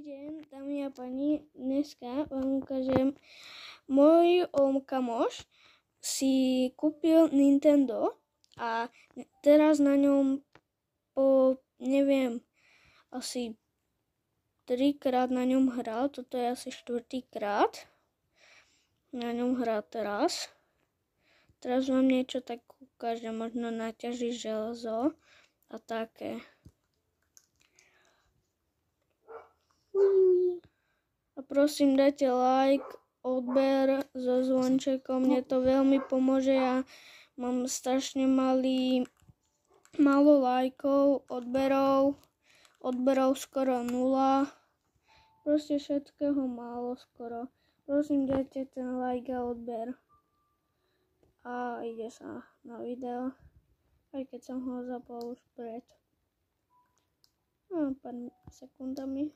deň, dámy a pani. Dneska vám ukážem, môj kamoš si kúpil Nintendo a teraz na ňom asi 3-krát na ňom hral. Toto je asi 4-krát. Na ňom hrá teraz. Teraz vám niečo tak ukážem, možno naťaží železo a také. A prosím, dajte like, odber so zvončekom, mne to veľmi pomôže. Ja mám strašne málo lajkov, odberov skoro 0. Proste všetkého málo skoro. Prosím, dajte ten like a odber. A ide sa na video, aj keď som ho zapol už pred pár sekundami.